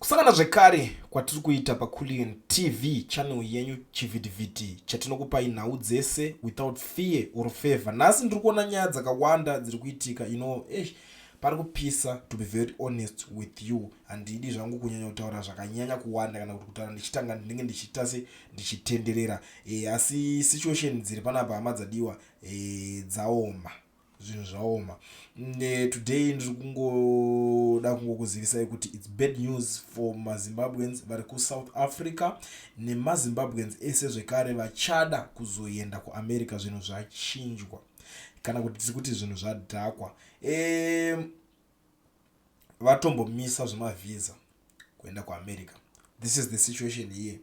kusangana zvekare kwatiri kuita paCoolian TV channel yenyu chivhitivhiti chatinokupai nhau dzese without fear or favor. Nhasi ndiri kuona nyaya dzakawanda dziri kuitika pari kupisa, to be very honest with you. Handidi zvangu kunyanya kutaura zvakanyanya kuwanda kana kuti kutaura ndichitanga ndinenge ndichiita ndichitenderera, asi situation dziri panapa hama dzadiwa dzaoma, zvinhu zvaoma. Today ndiri kungoda kungokuzivisai kuti it's bad news for maZimbabweans vari kuSouth Africa nemaZimbabweans ese zvekare vachada kuzoenda kuAmerica. Zvinhu zvachinjwa kana kuti tiri kuti zvinhu zvadhakwa. Vatombomisa zvemavhisa kuenda kuAmerica. This is the situation here.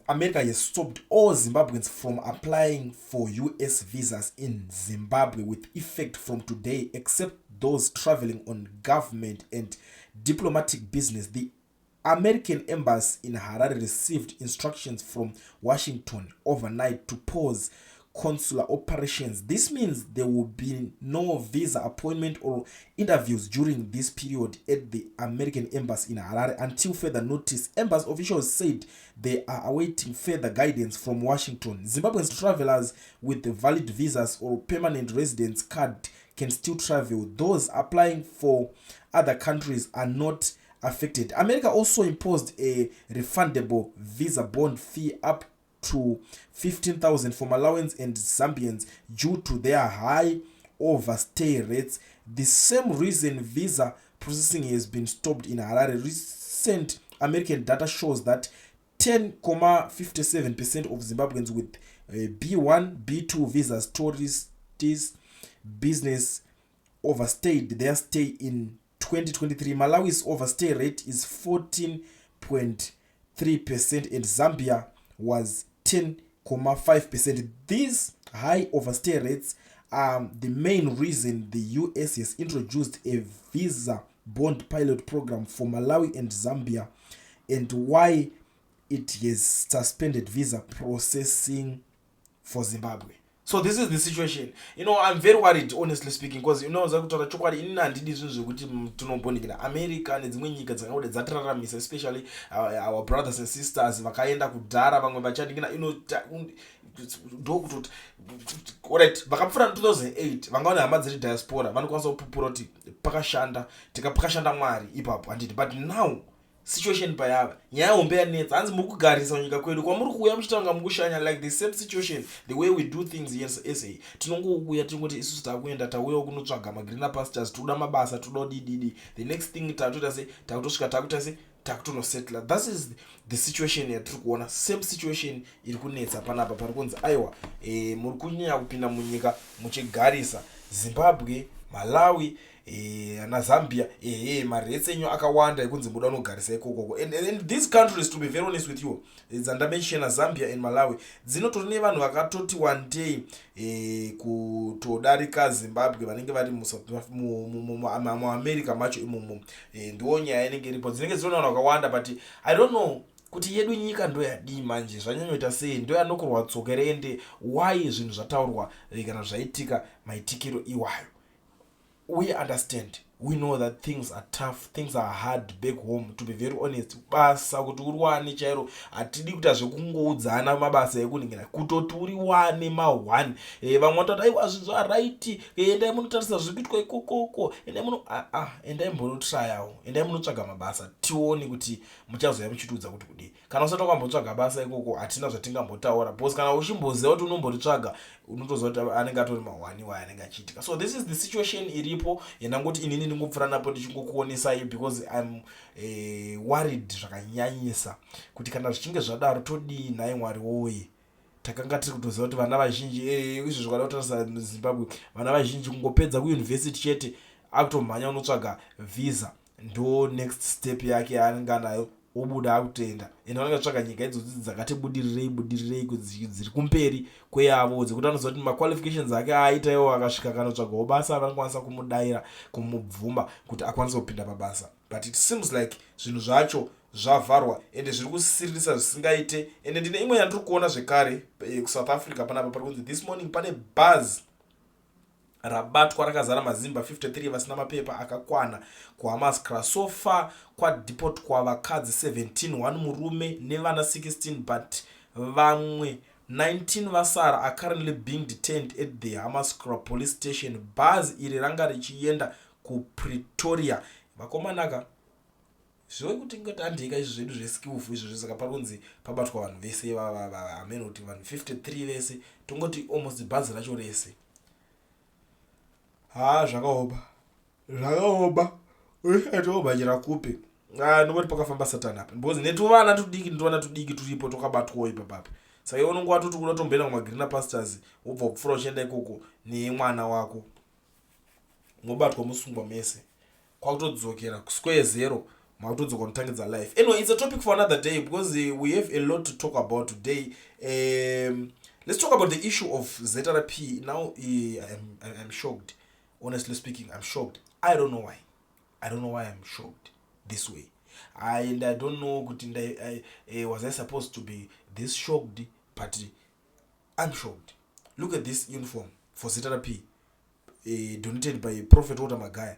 America has stopped all Zimbabweans from applying for US visas in Zimbabwe with effect from today, except those traveling on government and diplomatic business. The American embassy in Harare received instructions from Washington overnight to pause consular operations. This means there will be no visa appointment or interviews during this period at the American embassy in Harare until further notice. Embassy officials said they are awaiting further guidance from Washington. Zimbabwean travelers with valid visas or permanent residence card can still travel. Those applying for other countries are not affected. America also imposed a refundable visa bond fee up to 15,000 for Malawians and Zambians due to their high overstay rates. The same reason visa processing has been stopped in Harare. Recent American data shows that 10.57% of Zimbabweans with B1, B2 visas, tourists, business overstayed their stay in 2023. Malawi's overstay rate is 14.3% and Zambia was 10.5%. These high overstay rates are the main reason the US has introduced a visa bond pilot program for Malawi and Zambia, and why it has suspended visa processing for Zimbabwe. So this is the situation. I'm very worried, honestly speaking, because zakutaura chokwadi inini handidi zvinhu zvekuti tinobondikira America nedzimwe nyika dzakauda dzatiraramisa, especially our brothers and sisters vakaenda kudhara, vamwe vachandikina ndokutoti alright, vakapfuura 2008 vangaona hama dziri diaspora vanokwanisa kupupura kuti pakashanda Mwari ipapo, handiti. But now situation payava nyaya hombe yanetsa, hanzi muri kugarisa nyika kwedu kwamuri kuuya muchitanga mukushanya, like the same situation, the way we do things here SA. Tinongouya tingoti isusu takuenda tauyawo kunotsvaga magreener pastures, toda mabasa, toda dididi, the next thing takutoita se takutosvika takutonosettle. That is the situation yatiri kuona. Same situation iri kunetsa panapa pari kunzi aiwa muri kunyanya kupinda munyika muchigarisa Zimbabwe, Malawi na Zambia, maretsi enyu akawanda ekunzi muda unogarisa ikoko. And these countries, to be very honest with you, dzandamenshena Zambia and Malawi dzinotori nevanhu vakatoti one day kutodarika Zimbabwe vanenge vari muAmerica macho imomo. Ndiwo nyaya inenge iripo, dzinenge dziri vanhu vakawanda, but I don't know kuti yedu nyika ndo yadii manje, zvanyanyoita sei, ndo yanokorwa tsoka rende, why zvinhu zvataurwa kana zvaitika maitikiro iwayo. We understand, we know that things are tough, things are hard back home, to be very honest. Basa kuti uri wane chairo, hatidi kuita zvekungoudzana mabasa ekuningina, kutoti uri wane ma1 vamwe vatoti aiwa zvinhu zvaraiti, endai munotarisa zvikuitwa ikokoko, endai mbonotrayawo, endai munotsvaga mabasa tione kuti muchazoya muchitiudza kuti kudii. Kana usati wakambotsvaga basa ikoko hatina zvatingambotaura, because kana uchimboziva kuti unomboritsvaga unotoziva kuti anenge atori ma1 waye anenge achiitika. So this is the situation iripo yandangoti inini ndingopfuura napo ndichingokuonesai, because I'm worried zvakanyanyisa kuti kana zvichinge zvadaro todii. Nhai Mwari woye, takanga tiri kutoziva kuti vana vazhinji izvo zvakada kutarisa Zimbabwe, vana vazhinji kungopedza kuyunivhesiti chete akutomhanya unotsvaga visa, ndo next step yake yaanenge anayo, obuda akutoenda. Ende vanenge vatsvaga nyika idzodzi dzakati budirirei dziri kumberi kweyavo, dzekuti anoziva kuti maqualifications ake aita iwo akasvika kanotsvagawo basa vanokwanisa kumudaira, kumubvuma kuti akwanise kupinda pabasa. But it seems like zvinhu zvacho zvavharwa ende zviri kusiririsa zvisingaite. Ende ndine imwe yandiri kuona zvekare kuSouth Africa panapa pari kunzi this morning pane buzz rabatwa rakazara mazimba 53 vasina mapepa akakwana kuhamaskra. So far kwadeport kwavakadzi 17, 1 murume nevana 16, but vamwe 19 vasara are currently being detained at the Hamaskra police station. Bhazi iri ranga richienda kuPretoria. Vakomanaka zviwe kuti ngotandika izvi zvedu zveskillful izvo saka paronzi pabatwa vanhu vese amene kuti vanhu 53 vese tongoti almost bhazi racho rese. Zvakaoba atobajira kupe nobati pakafamba satani apa because netuvana tudiki ndivana tudiki turipo tokabatwawo ipapapo. Saka unongova tuti kuda tomboenda kumagreener pastures wobva kupfura uchienda ikoko nemwana wako mobatwa musungwa mese kwakutodzokera square zero makutodzoka kunotangidza life. Anyway, it's a topic for another day because we have a lot to talk about today. Let's talk about the issue of ZRP. Now I'm shocked. Honestly speaking, I'm shocked. I don't know why I'm shocked this way. I don't know, was I supposed to be this shocked? But I'm shocked. Look at this uniform for ZRP, donated by Prophet Water Magaya.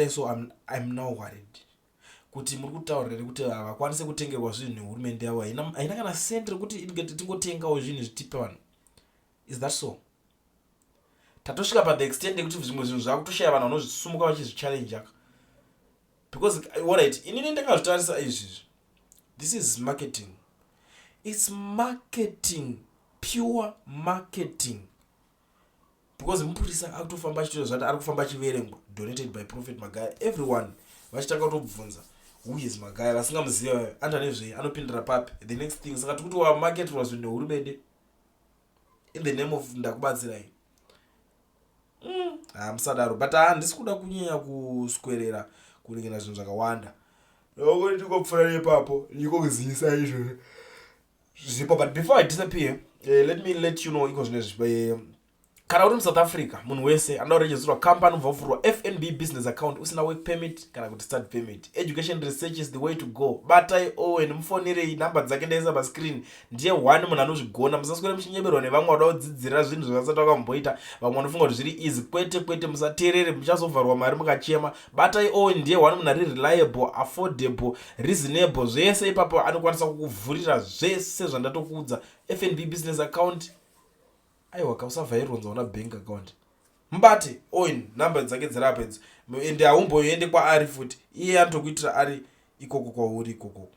So I'm now worried. Kuti muri kutaurira kuti vakwanise kutengerwa zvinhu nehurumende yavo haina kana sentire kuti tingotengawo zvinhu zvitipe vanhu. Is that so? Tatosvika pa the extent yekuti zvimwe zvinhu zvakutoshaya vanhu vanozvisumuka vachizvichallenge. Because alright, inini ndakazvitarisa izvi. This is marketing. It's marketing, pure marketing. Because mupurisa akutofamba achitoita zvati ari kufamba achiverengwa donated by Prophet Magaya. Everyone vachitanga kutobvunza who is Magaya, vasingamuziva andanezve anopindira papi. The next thing saka tikuti wa market was nehurumende in the name of ndakubatsirai. Musadaro, but handisi kuda kunyanya kuswerera kuringana zvinhu zvakawanda. Nokuri tikopfura ipapo ndikokuzivisa izvo zvipo. But before I disappear, let me let you know iko zvinezvi. Kana uri muSouth Africa munhu wese anoregisterwa company ubva FNB business account usina work permit kana kuti start permit, education research is the way to go. Batai Owen mufonere namba dzake ndaisa pa screen, ndiye one munhu anozvigona. Musaswera muchinyeberwa nevamwe vada kudzidzira zvinhu zvavasati vakamboita, vamwe vanofunga kuti zviri easy. Kwete, musateerere, muchazovharwa mari mukachema. Batai Owen ndiye one munhu ari reliable, affordable, reasonable. Zvese ipapo anokwanisa kukuvhurira zvese zvandatokuudza. FNB business account aiwa kausavhaironza una bank account. Mbate Owen namba dzake dzirapo idzi ende haumboende kwaari futi, iye anotokuitira ari ikoko kwauri ikoko.